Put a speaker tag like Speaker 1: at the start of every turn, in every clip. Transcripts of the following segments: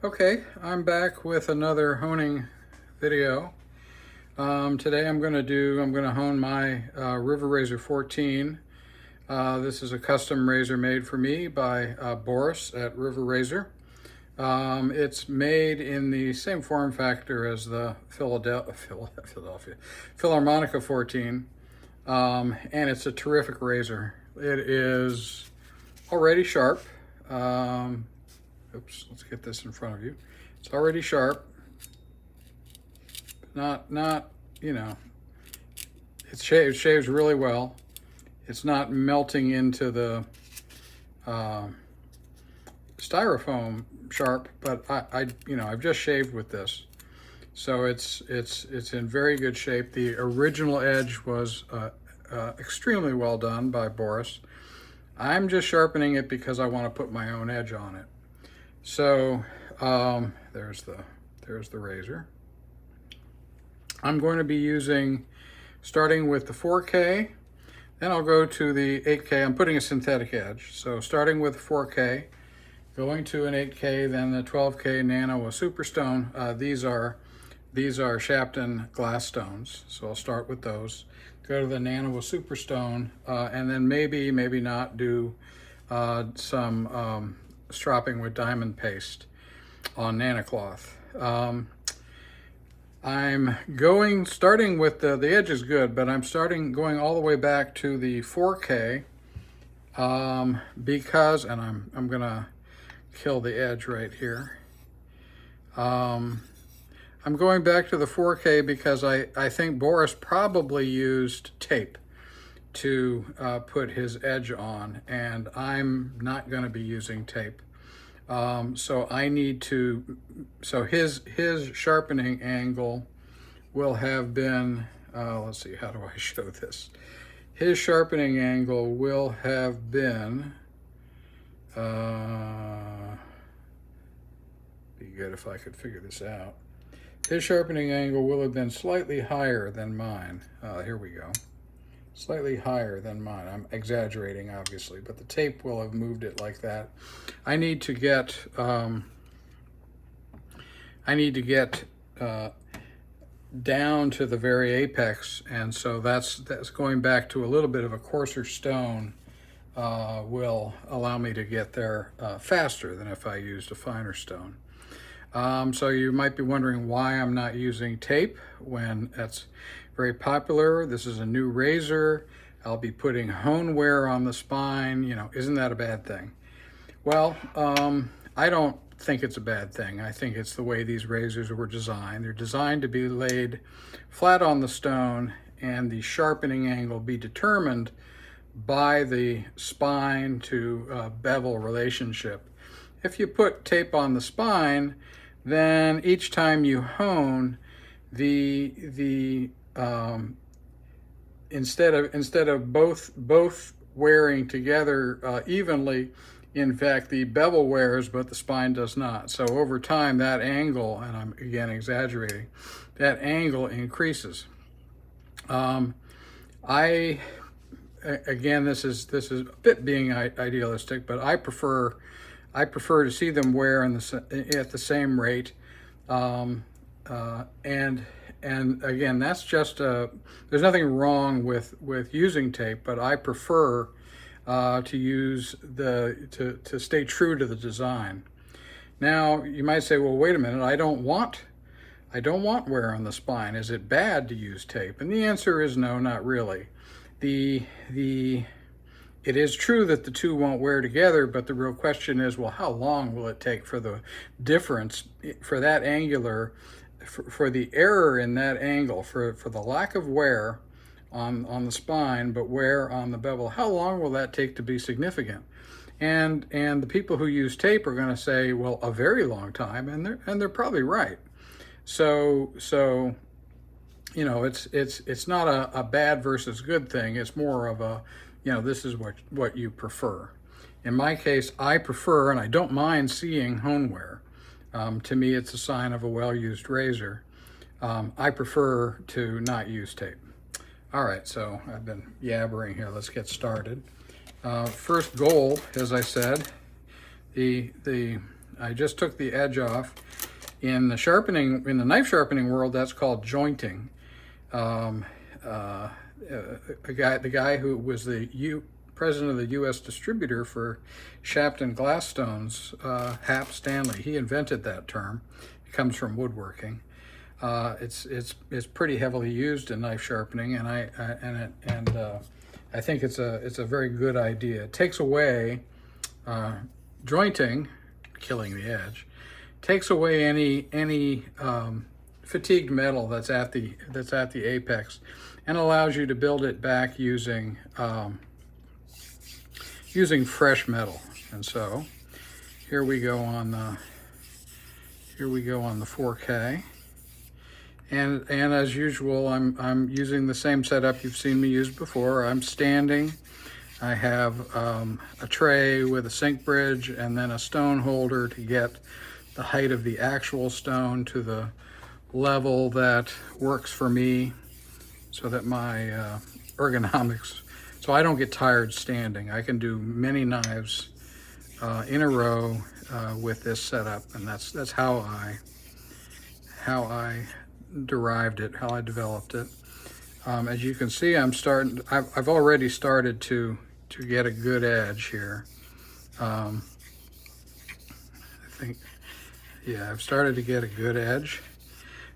Speaker 1: Okay, I'm back with another honing video. Today I'm going to hone my River Razor 14. This is a custom razor made for me by Boris at River Razor. It's made in the same form factor as the Philadelphia Philharmonica 14, and it's a terrific razor. It is already sharp. Oops, let's get this in front of you. It's already sharp. Not, you know, it shaves really well. It's not melting into the styrofoam sharp, but I've just shaved with this. So it's in very good shape. The original edge was extremely well done by Boris. I'm just sharpening it because I want to put my own edge on it. So there's the razor. I'm going to be starting with the 4K, then I'll go to the 8K. I'm putting a synthetic edge. So starting with 4K, going to an 8K, then the 12K Nano with Superstone. These are Shapton glass stones. So I'll start with those. Go to the Nano with Superstone, and then maybe not do some stropping with diamond paste on nanocloth. I'm starting with the edge is good, but I'm going all the way back to the 4K because, and I'm gonna kill the edge right here. I'm going back to the 4K because I think Boris probably used tape to put his edge on, and I'm not going to be using tape. So his sharpening angle will have been, let's see, how do I show this? His sharpening angle will have been, be good if I could figure this out. His sharpening angle will have been slightly higher than mine. Here we go. Slightly higher than mine. I'm exaggerating, obviously, but the tape will have moved it like that. I need to get down to the very apex, and so that's going back to a little bit of a coarser stone will allow me to get there faster than if I used a finer stone. So you might be wondering why I'm not using tape when that's very popular. This is a new razor. I'll be putting hone wear on the spine. Isn't that a bad thing? Well, I don't think it's a bad thing. I think it's the way these razors were designed. They're designed to be laid flat on the stone and the sharpening angle be determined by the spine to bevel relationship. If you put tape on the spine, then each time you hone, instead of both wearing together evenly, in fact the bevel wears but the spine does not. So over time that angle, and I'm again exaggerating, that angle increases. Again, this is a bit being idealistic, but I prefer to see them wear at the same rate, and again, that's just there's nothing wrong with using tape, but I prefer to stay true to the design. Now you might say, well, wait a minute, I don't want wear on the spine. Is it bad to use tape? And the answer is no, not really. It is true that the two won't wear together, but the real question is, well, how long will it take for the difference, for that angular, for the error in that angle, for the lack of wear on the spine, but wear on the bevel, how long will that take to be significant? And the people who use tape are going to say, well, a very long time, and they're probably right. So it's not a bad versus good thing. It's more of a, this is what you prefer. In my case, I prefer, and I don't mind seeing hone wear. To me, it's a sign of a well-used razor. I prefer to not use tape. All right, so I've been yabbering here. Let's get started. First goal, as I said, the I just took the edge off. In the sharpening, in the knife sharpening world, that's called jointing. The guy who was the president of the U.S. distributor for Shapton glass stones, Hap Stanley, he invented that term. It comes from woodworking. It's pretty heavily used in knife sharpening, and I think it's a very good idea. It takes away jointing, killing the edge, takes away any fatigued metal that's at the apex, and allows you to build it back using fresh metal. And so here we go on the 4K. And as usual, I'm using the same setup you've seen me use before. I'm standing. I have a tray with a sink bridge and then a stone holder to get the height of the actual stone to the level that works for me, so that my ergonomics, so I don't get tired standing. I can do many knives in a row with this setup, and that's how I derived it, how I developed it. As you can see, I've already started to get a good edge here. I think, yeah, I've started to get a good edge.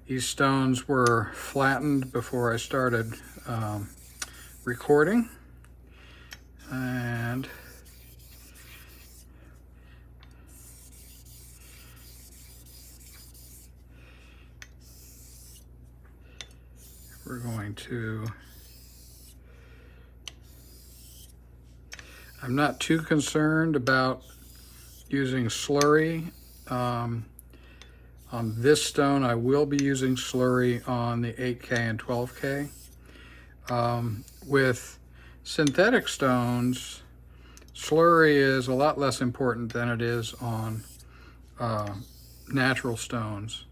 Speaker 1: These stones were flattened before I started recording, and we're going to, I'm not too concerned about using slurry. On this stone, I will be using slurry on the 8K and 12K. With synthetic stones, slurry is a lot less important than it is on natural stones.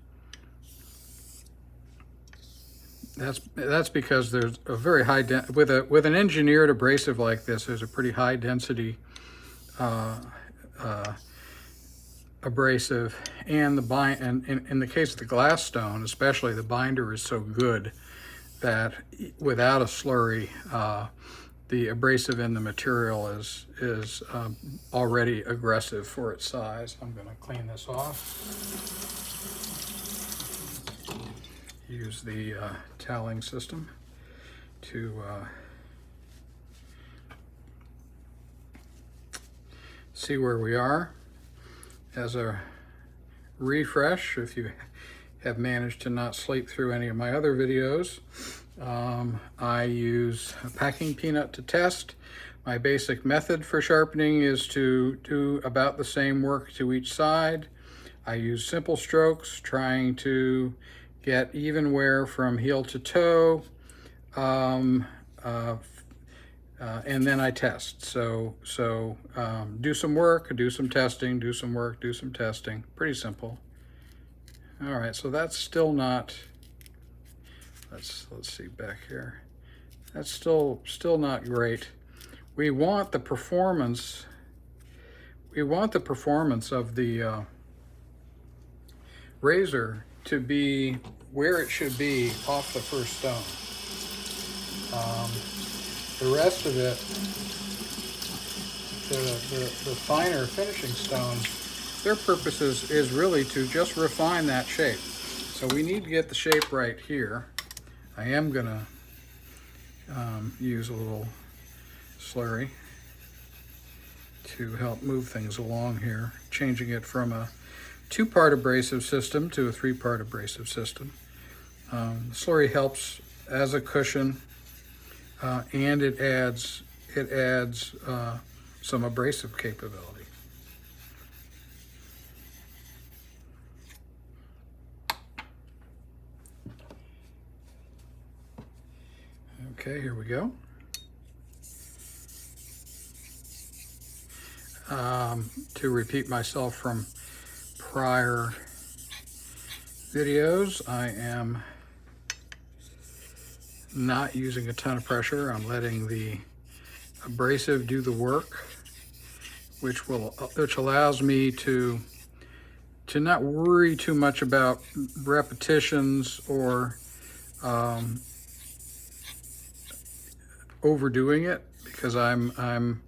Speaker 1: That's because there's a very high with an engineered abrasive like this. There's a pretty high density abrasive, and in the case of the glass stone, especially, the binder is so good that without a slurry, the abrasive in the material is already aggressive for its size. I'm going to clean this off. Use the toweling system to see where we are. As a refresh, if you have managed to not sleep through any of my other videos, I use a packing peanut to test. My basic method for sharpening is to do about the same work to each side. I use simple strokes, trying to get even wear from heel to toe, and then I test. So do some work, do some testing, do some work, do some testing. Pretty simple. All right, so that's still not, let's see back here. That's still not great. We want the performance of the razor to be where it should be off the first stone. The rest of it, the finer finishing stones, their purpose is really to just refine that shape. So we need to get the shape right here. I am gonna use a little slurry to help move things along here, changing it from a 2-part abrasive system to a 3-part abrasive system. Slurry helps as a cushion, and it adds some abrasive capability. Okay, here we go. To repeat myself from prior videos, I am not using a ton of pressure. I'm letting the abrasive do the work, which allows me to not worry too much about repetitions or overdoing it, because I'm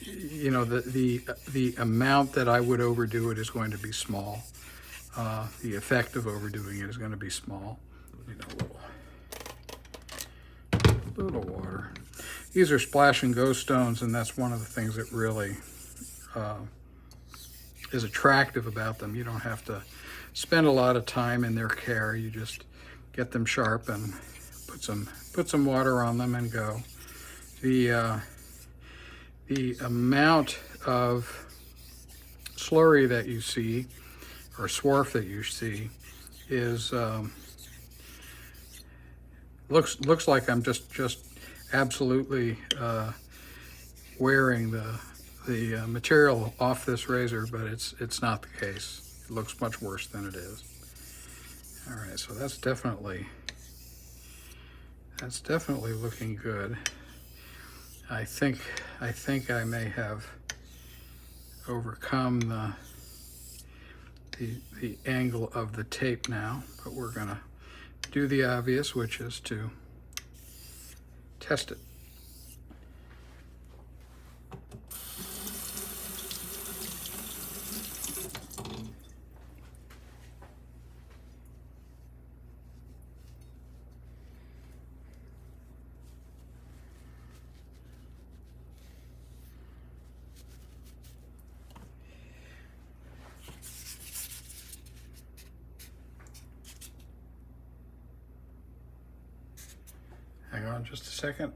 Speaker 1: you know, the amount that I would overdo it is going to be small. The effect of overdoing it is going to be small. You know, a little water. These are splash and go stones, and that's one of the things that really is attractive about them. You don't have to spend a lot of time in their care. You just get them sharp and put some water on them and go. The amount of slurry that you see, or swarf that you see, is looks like I'm just absolutely wearing the material off this razor, but it's not the case. It looks much worse than it is. All right, so that's definitely looking good. I think I may have overcome the angle of the tape now, but we're gonna do the obvious, which is to test it. Hang on just a second.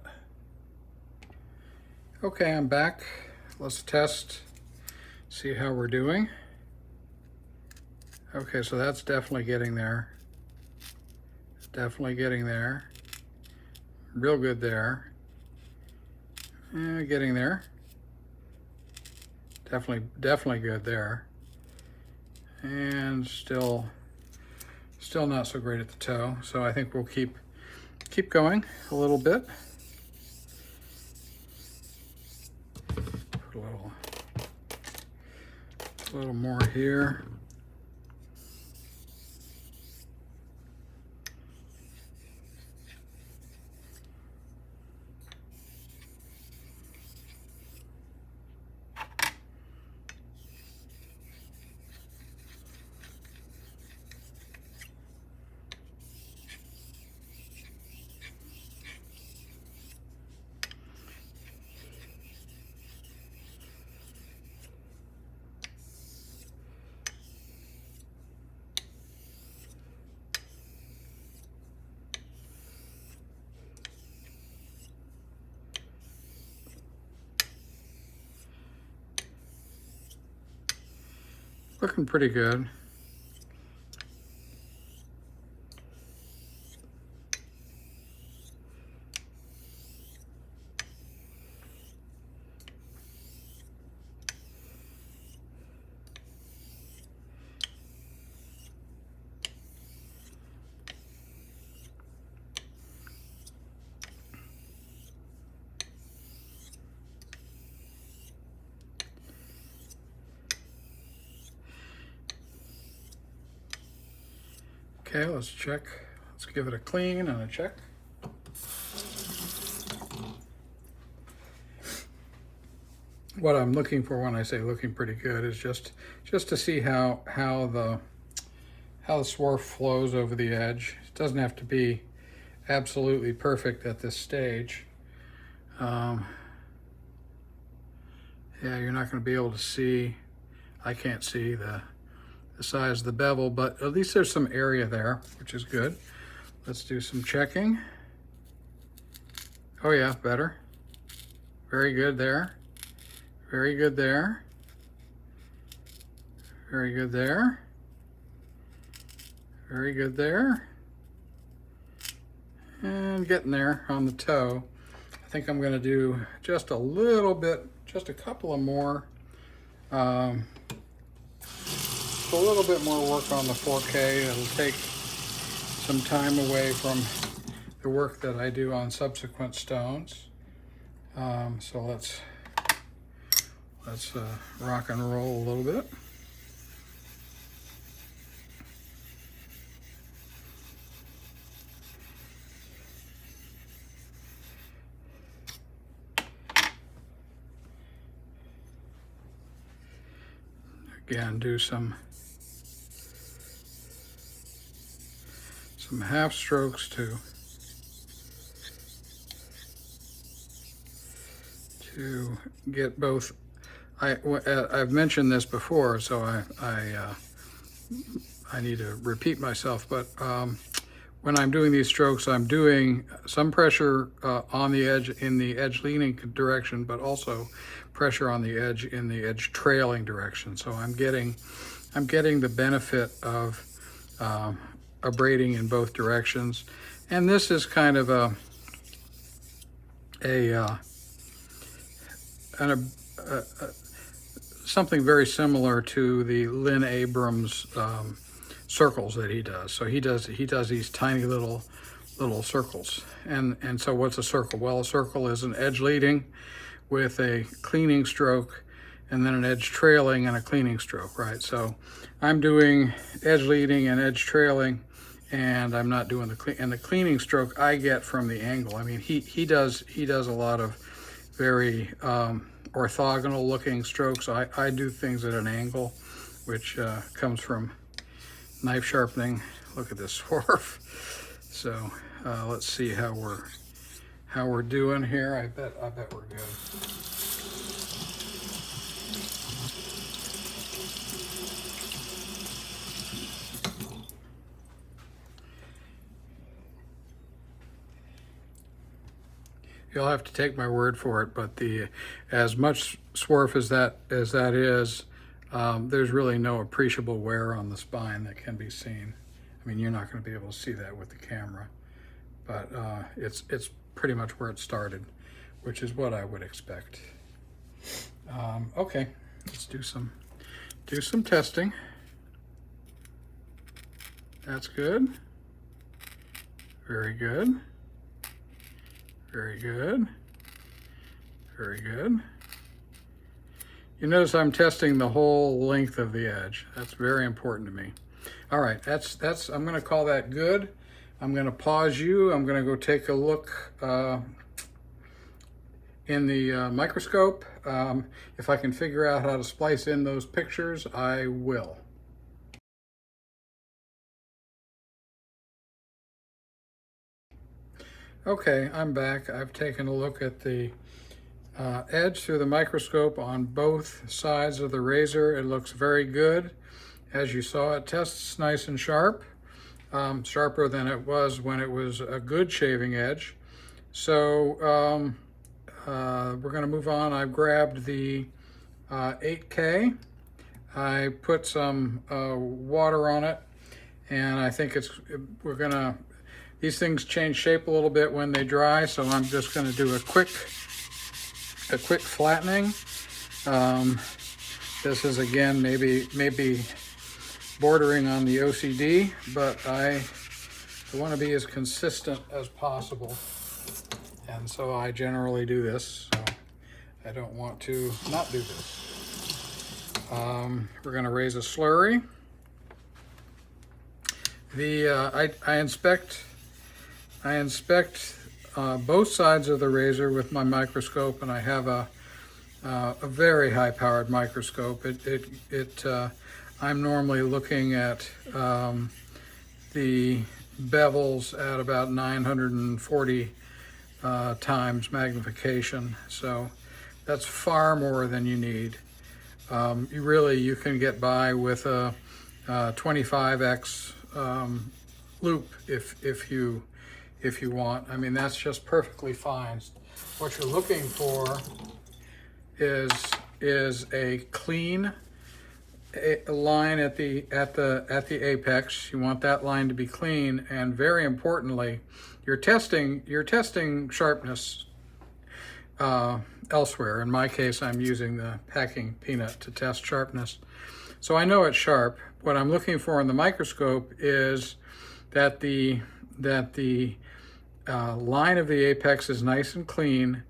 Speaker 1: Okay, I'm back. Let's test, see how we're doing. Okay, so that's definitely getting there. Definitely getting there. Real good there. Getting there. Definitely good there. And still not so great at the toe. So I think we'll keep going a little bit. Put a little more here. Looking pretty good. Okay, let's check. Let's give it a clean and a check. What I'm looking for when I say looking pretty good is just to see how the swarf flows over the edge. It doesn't have to be absolutely perfect at this stage. Yeah, you're not going to be able to see. I can't see the size of the bevel, but at least there's some area there, which is good. Let's do some checking. Oh yeah, better. Very good there. Very good there. Very good there. Very good there. And getting there on the toe. I think I'm gonna do just a little bit, just a couple of more, a little bit more work on the 4K. It'll take some time away from the work that I do on subsequent stones. So let's rock and roll a little bit. Again, do some half strokes to get both. I've mentioned this before, so I need to repeat myself, but when I'm doing these strokes, I'm doing some pressure on the edge in the edge leaning direction, but also pressure on the edge in the edge trailing direction. So I'm getting the benefit of abrading in both directions. And this is kind of something very similar to the Lynn Abrams circles that he does. So he does these tiny little circles. And so what's a circle? Well, a circle is an edge leading with a cleaning stroke, and then an edge trailing and a cleaning stroke, right? So I'm doing edge leading and edge trailing, and I'm not doing the cleaning stroke I get from the angle. I mean, he does a lot of very orthogonal looking strokes. I do things at an angle, which comes from knife sharpening. Look at this swerve. So let's see how we're doing here. I bet we're good. You'll have to take my word for it, but as much swerve as that is, there's really no appreciable wear on the spine that can be seen. I mean, you're not going to be able to see that with the camera, but it's pretty much where it started, which is what I would expect. Okay, let's do some testing. That's good. Very good. Very good. Very good. You notice I'm testing the whole length of the edge. That's very important to me. All right, I'm going to call that good. I'm going to pause you. I'm going to go take a look in the microscope. If I can figure out how to splice in those pictures, I will. Okay, I'm back. I've taken a look at the edge through the microscope on both sides of the razor. It looks very good. As you saw, it tests nice and sharp, sharper than it was when it was a good shaving edge. So we're going to move on. I've grabbed the 8K. I put some water on it, and I think these things change shape a little bit when they dry, so I'm just going to do a quick flattening. This is, again, maybe bordering on the OCD, but I want to be as consistent as possible, and so I generally do this. So I don't want to not do this. We're going to raise a slurry. I inspect both sides of the razor with my microscope, and I have a very high-powered microscope. I'm normally looking at the bevels at about 940 times magnification, so that's far more than you need. You can get by with a 25x loop if you want. I mean, that's just perfectly fine. What you're looking for is a clean line at the apex. You want that line to be clean, and very importantly, you're testing sharpness elsewhere. In my case, I'm using the packing peanut to test sharpness. So I know it's sharp. What I'm looking for in the microscope is that the line of the apex is nice and clean,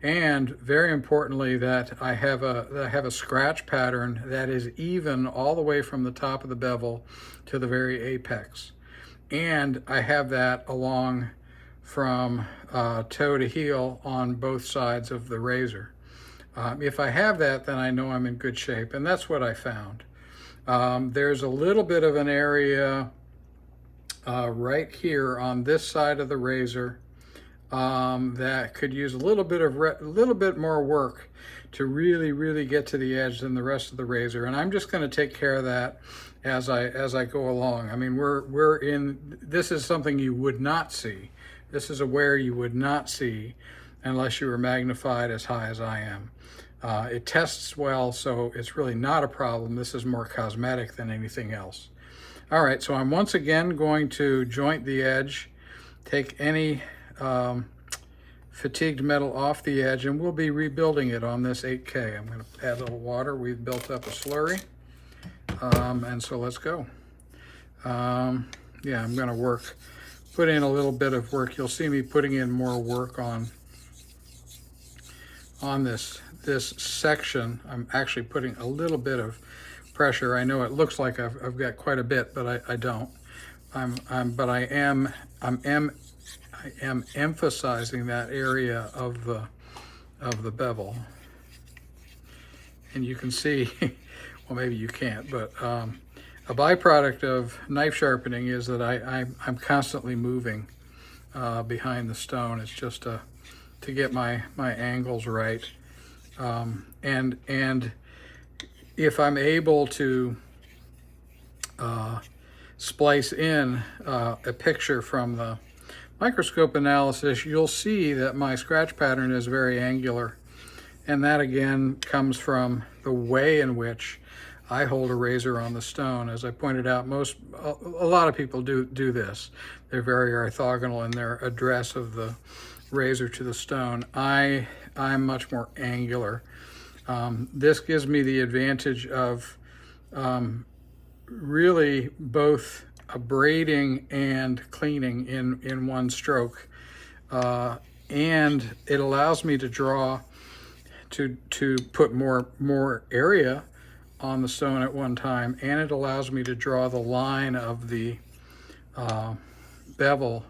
Speaker 1: and very importantly, that I have a scratch pattern that is even all the way from the top of the bevel to the very apex, and I have that along from toe to heel on both sides of the razor. If I have that, then I know I'm in good shape, and that's what I found. There's a little bit of an area right here on this side of the razor that could use a little bit more work to really get to the edge than the rest of the razor, and I'm just going to take care of that as I go along. I mean, this is something you would not see. This is a wear you would not see unless you were magnified as high as I am. It tests well, so it's really not a problem. This is more cosmetic than anything else. All right, so I'm once again going to joint the edge, take any fatigued metal off the edge, and we'll be rebuilding it on this 8K. I'm going to add a little water. We've built up a slurry, and so let's go. Yeah, I'm going to put in a little bit of work. You'll see me putting in more work on this section. I'm actually putting a little bit of pressure. I know it looks like I've got quite a bit, but I don't. But I am emphasizing that area of the bevel, and you can see. Well, maybe you can't, but a byproduct of knife sharpening is that I'm constantly moving behind the stone. It's just to get my angles right, and if I'm able to splice in a picture from the microscope analysis, you'll see that my scratch pattern is very angular, and that again comes from the way in which I hold a razor on the stone. As I pointed out, a lot of people do this. They're very orthogonal in their address of the razor to the stone. I'm much more angular. This gives me the advantage of really both abrading and cleaning in one stroke, and it allows me to draw to put more area on the stone at one time, and it allows me to draw the line of the bevel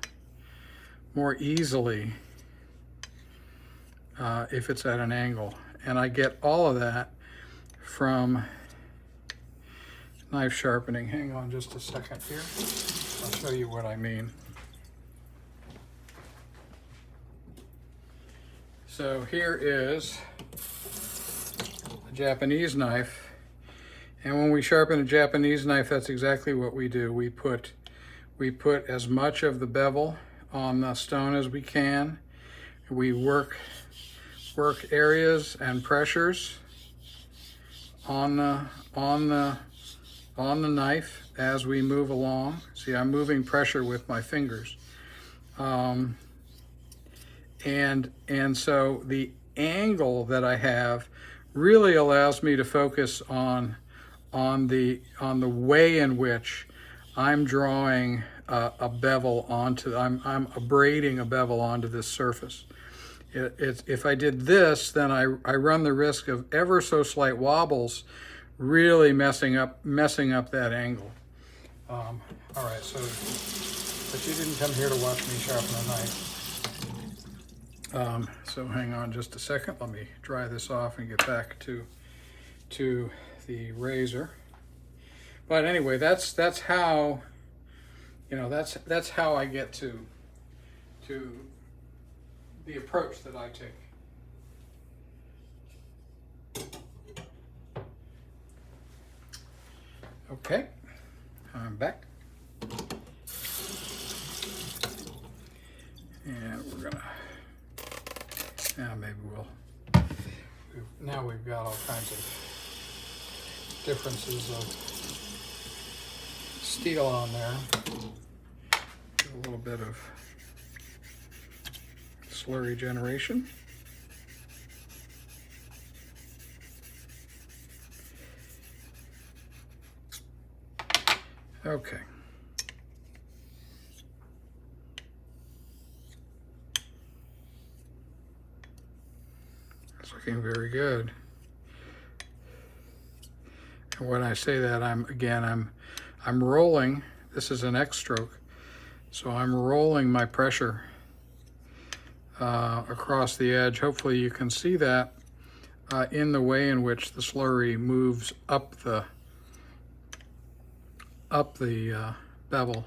Speaker 1: more easily if it's at an angle. And I get all of that from knife sharpening. Hang on just a second here. I'll show you what I mean. So here is a Japanese knife. And when we sharpen a Japanese knife, that's exactly what we do. We put as much of the bevel on the stone as we can. We work areas and pressures on the knife as we move along. See, I'm moving pressure with my fingers, and so the angle that I have really allows me to focus on the way in which I'm drawing a bevel onto. I'm abrading a bevel onto this surface. If I did this, then I run the risk of ever so slight wobbles really messing up that angle. All right, but you didn't come here to watch me sharpen a knife. So hang on just a second. Let me dry this off and get back to the razor. But anyway, that's how, that's how I get to the approach that I take. Okay, I'm back. And we're gonna, now we've got all kinds of differences of steel on there. A little bit of slurry generation. Okay. It's looking very good. And when I say that, I'm rolling. This is an X stroke, so I'm rolling my pressure across the edge. Hopefully you can see that in the way in which the slurry moves up the up the bevel,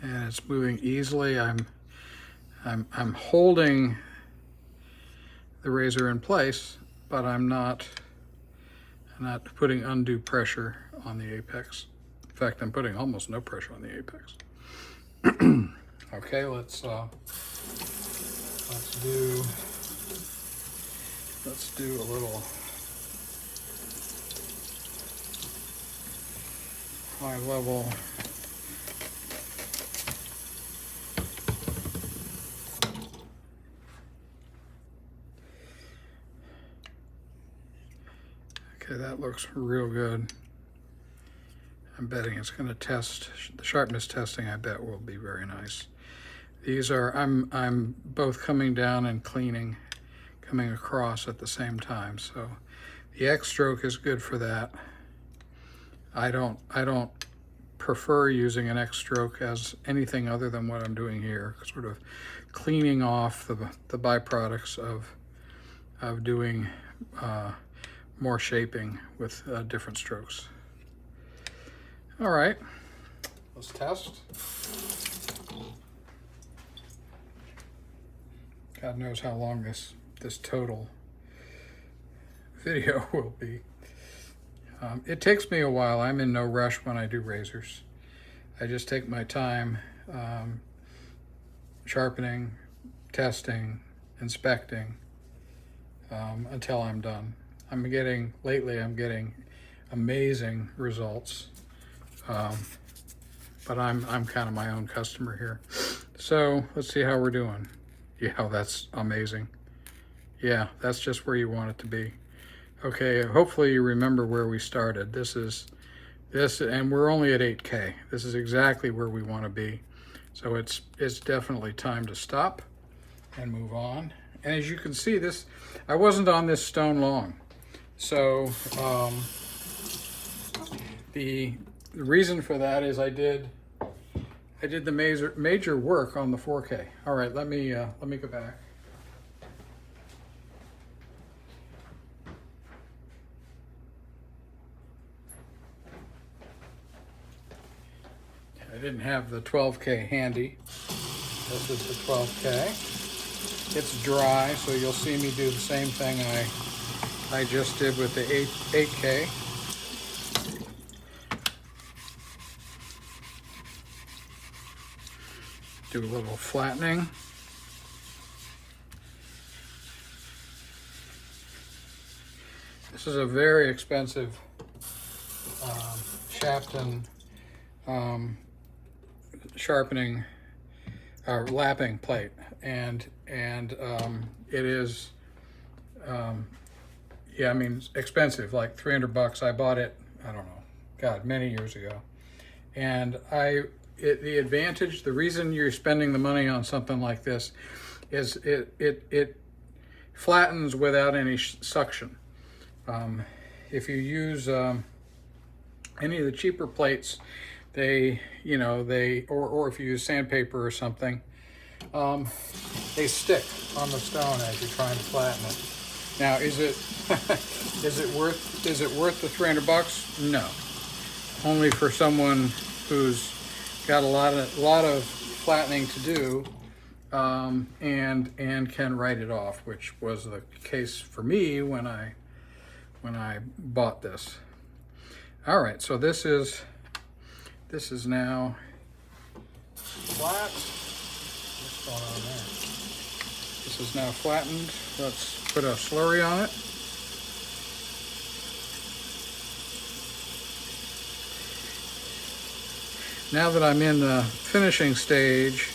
Speaker 1: and it's moving easily. I'm holding the razor in place, but I'm not putting undue pressure on the apex. In fact, I'm putting almost no pressure on the apex. Okay, let's do a little high level. Okay, that looks real good. I'm betting it's going to test, the sharpness testing I bet will be very nice. These are, I'm both coming down and cleaning, coming across at the same time. So the X stroke is good for that. I don't prefer using an X stroke as anything other than what I'm doing here, sort of cleaning off the byproducts of doing more shaping with different strokes. All right, let's test. God knows how long this total video will be. It takes me a while. I'm in no rush when I do razors. I just take my time sharpening, testing, inspecting until I'm done. Lately I'm getting amazing results. But I'm kind of my own customer here. So let's see how we're doing. Yeah, that's amazing. Yeah, that's just where you want it to be. Okay, hopefully you remember where we started. This, and we're only at 8K. This is exactly where we want to be. So it's definitely time to stop and move on. And as you can see, I wasn't on this stone long. So the reason for that is I did the major work on the 4K. All right, let me go back. I didn't have the 12K handy. This is the 12K. It's dry, so you'll see me do the same thing I just did with the 8K. Do a little flattening. This is a very expensive Shafton sharpening or lapping plate, and it is yeah, I mean, expensive, like $300. I bought it, I don't know, God, many years ago, and the advantage, the reason you're spending the money on something like this is it flattens without any suction. If you use any of the cheaper plates, or if you use sandpaper or something, they stick on the stone as you're trying to flatten it. Now, is it worth the $300? No, only for someone who's got a lot of flattening to do, and can write it off, which was the case for me when I bought this. All right, so this is now flat. What's going on there? This is now flattened. Let's put a slurry on it. Now that I'm in the finishing stage,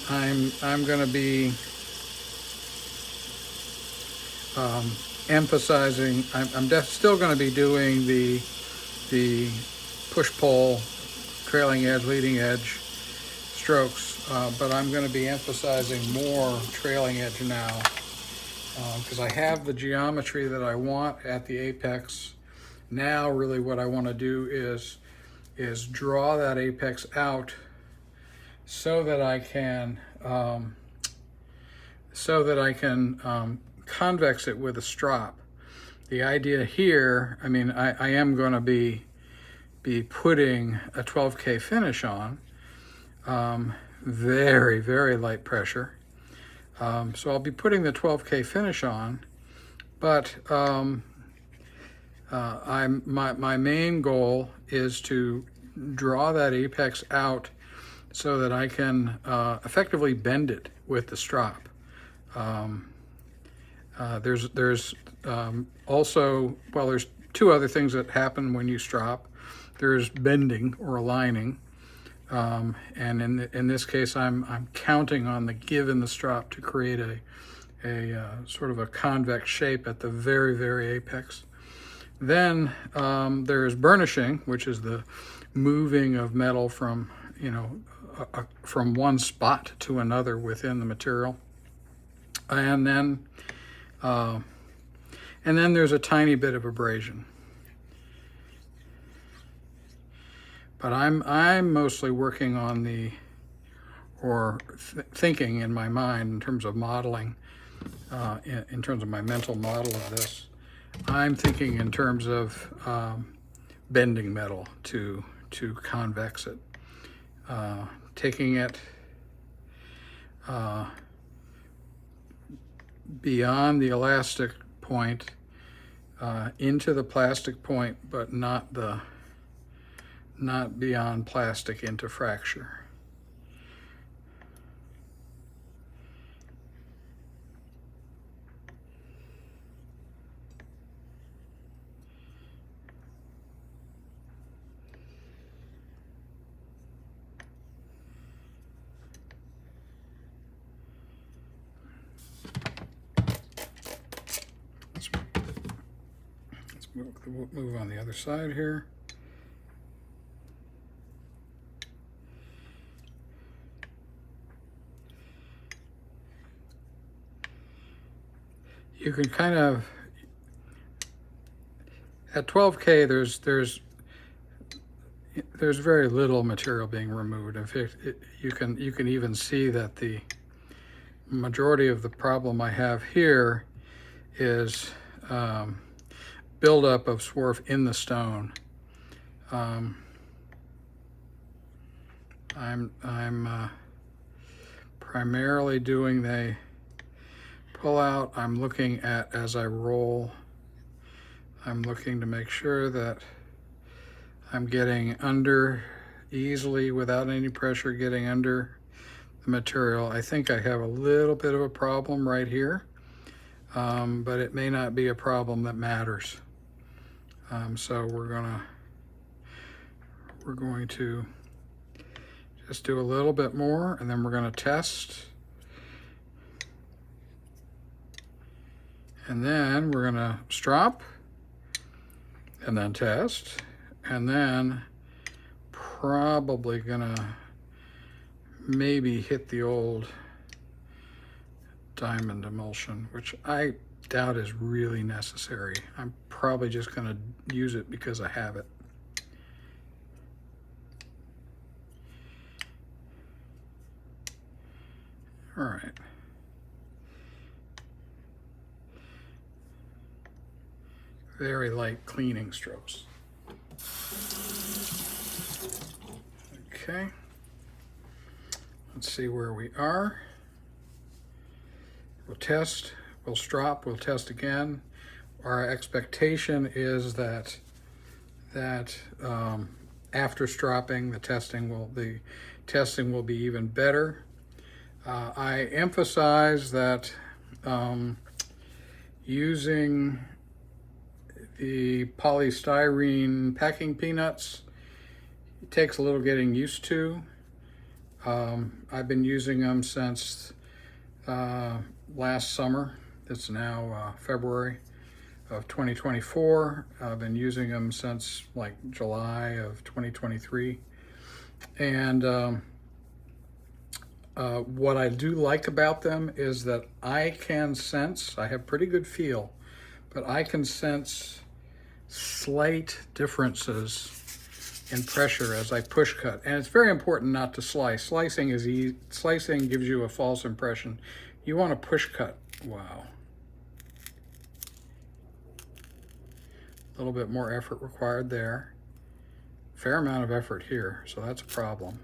Speaker 1: I'm going to be emphasizing. I'm still going to be doing the push-pull, trailing edge, leading edge strokes, but I'm going to be emphasizing more trailing edge now because I have the geometry that I want at the apex. Now, really, what I want to do is draw that apex out so that I can convex it with a strop. The idea here, I mean, I am going to be be putting a 12K finish on. Very, very light pressure. So I'll be putting the 12K finish on, but my main goal is to draw that apex out so that I can effectively bend it with the strop. There's also, well, there's two other things that happen when you strop. There's bending or aligning, and in this case, I'm counting on the give in the strop to create a sort of a convex shape at the very, very apex. Then there's burnishing, which is the moving of metal from, from one spot to another within the material. And then there's a tiny bit of abrasion. But I'm mostly working on thinking in my mind in terms of modeling, in terms of my mental model of this. I'm thinking in terms of bending metal to convex it, taking it beyond the elastic point into the plastic point, but not beyond plastic into fracture. Let's move on the other side here. You can kind of, at 12K, there's very little material being removed. In fact, you can even see that the majority of the problem I have here is buildup of swarf in the stone. I'm primarily doing the pull out. I'm looking at, as I roll, I'm looking to make sure that I'm getting under easily without any pressure, getting under the material. I think I have a little bit of a problem right here, but it may not be a problem that matters. So we're going to just do a little bit more, and then we're going to test. And then we're going to strop, and then test, and then probably going to maybe hit the old diamond emulsion, which I doubt is really necessary. I'm probably just going to use it because I have it. All right. Very light cleaning strokes. Okay. Let's see where we are. We'll test, we'll strop, we'll test again. Our expectation is that after stropping, the testing will be even better. I emphasize that using the polystyrene packing peanuts, it takes a little getting used to. I've been using them since last summer. It's now February of 2024. I've been using them since like July of 2023. And what I do like about them is that I can sense, I have pretty good feel, but I can sense slight differences in pressure as I push cut. And it's very important not to slice. Slicing gives you a false impression. You want to push cut. Wow. A little bit more effort required there. fair amount of effort here, so that's a problem.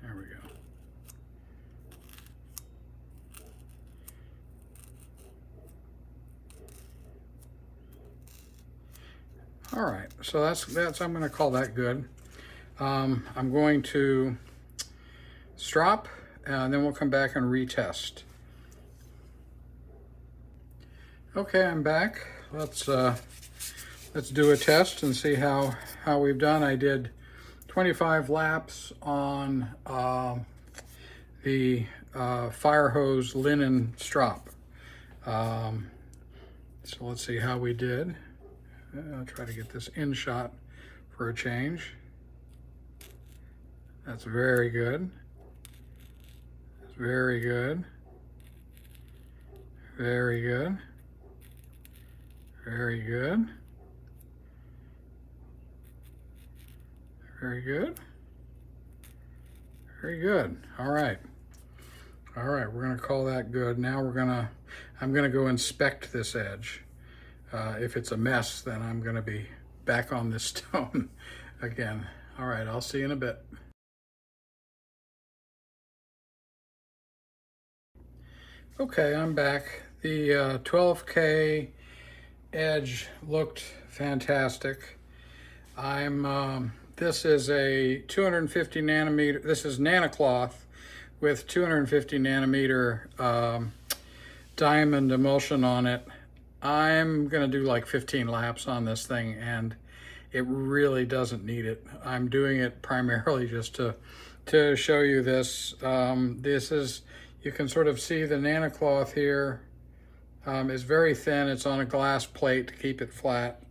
Speaker 1: There we go. All right, so that's I'm going to call that good. I'm going to strop, and then we'll come back and retest. Okay, I'm back. Let's do a test and see how we've done. I did 25 laps on the fire hose linen strop. So let's see how we did. I'll try to get this in shot for a change. That's very good. That's very good. Very good. Very good. Very good. Very good. All right. All right, we're gonna call that good. Now I'm gonna go inspect this edge. If it's a mess, then I'm gonna be back on this stone again. All right, I'll see you in a bit. Okay, I'm back. The 12K edge looked fantastic. This is a 250 nanometer, this is nanocloth with 250 nanometer diamond emulsion on it. I'm gonna do like 15 laps on this thing, and it really doesn't need it. I'm doing it primarily just to show you this. This is, you can sort of see the nanocloth here. It's very thin. It's on a glass plate to keep it flat.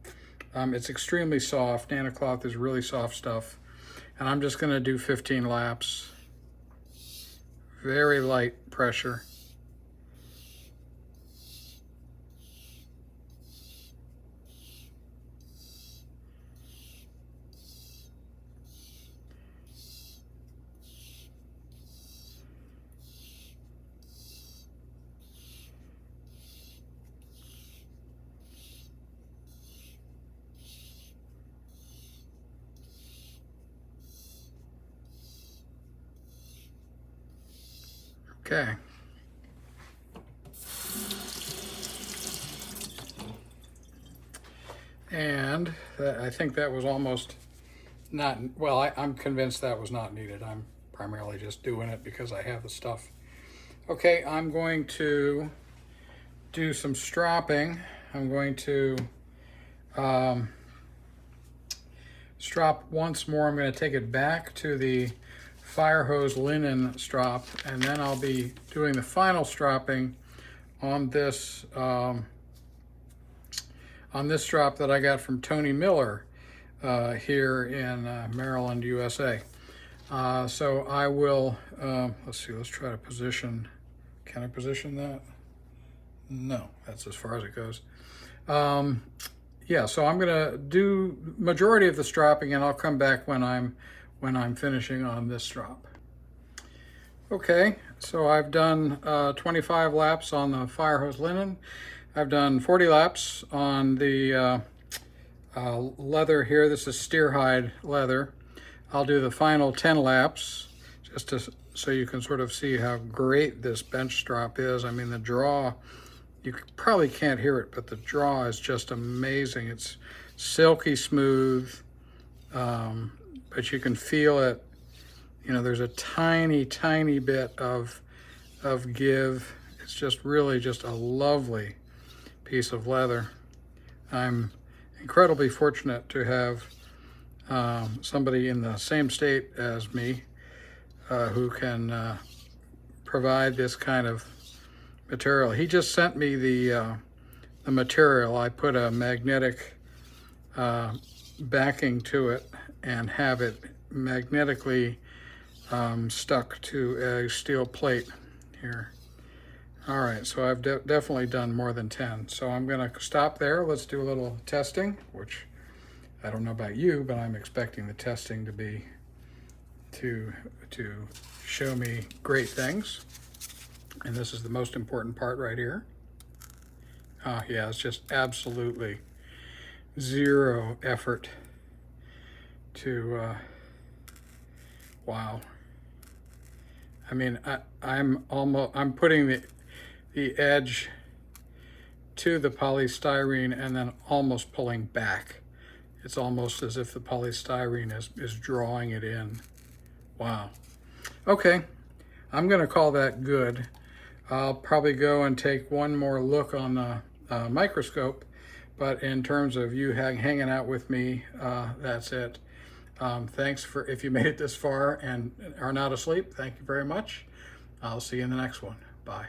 Speaker 1: It's extremely soft. Nanocloth is really soft stuff. And I'm just gonna do 15 laps. Very light pressure. Okay. And I think that was almost not, well, I'm convinced that was not needed. I'm primarily just doing it because I have the stuff. Okay, I'm going to do some stropping. I'm going to strop once more. I'm going to take it back to the fire hose linen strop, and then I'll be doing the final stropping on this strop that I got from Tony Miller here in Maryland, USA. So I will, let's see, let's try to position. Can I position that? No, that's as far as it goes. Yeah, so I'm gonna do majority of the stropping, and I'll come back when I'm finishing on this strop. Okay, so I've done 25 laps on the fire hose linen. I've done 40 laps on the leather here. This is steer hide leather. I'll do the final 10 laps just so you can sort of see how great this bench strop is. I mean, the draw, you probably can't hear it, but the draw is just amazing. It's silky smooth, but you can feel it. You know, there's a tiny, tiny bit of give. It's just really just a lovely piece of leather. I'm incredibly fortunate to have somebody in the same state as me who can provide this kind of material. He just sent me the material. I put a magnetic backing to it and have it magnetically stuck to a steel plate here. All right, so I've definitely done more than 10. So I'm gonna stop there. Let's do a little testing, which I don't know about you, but I'm expecting the testing to be to show me great things. And this is the most important part right here. Yeah, it's just absolutely zero effort to, wow. I mean, I'm putting the edge to the polystyrene and then almost pulling back. It's almost as if the polystyrene is drawing it in. Wow. Okay, I'm gonna call that good. I'll probably go and take one more look on the microscope, but in terms of you hanging out with me, that's it. Thanks for, if you made it this far and are not asleep, thank you very much. I'll see you in the next one. Bye.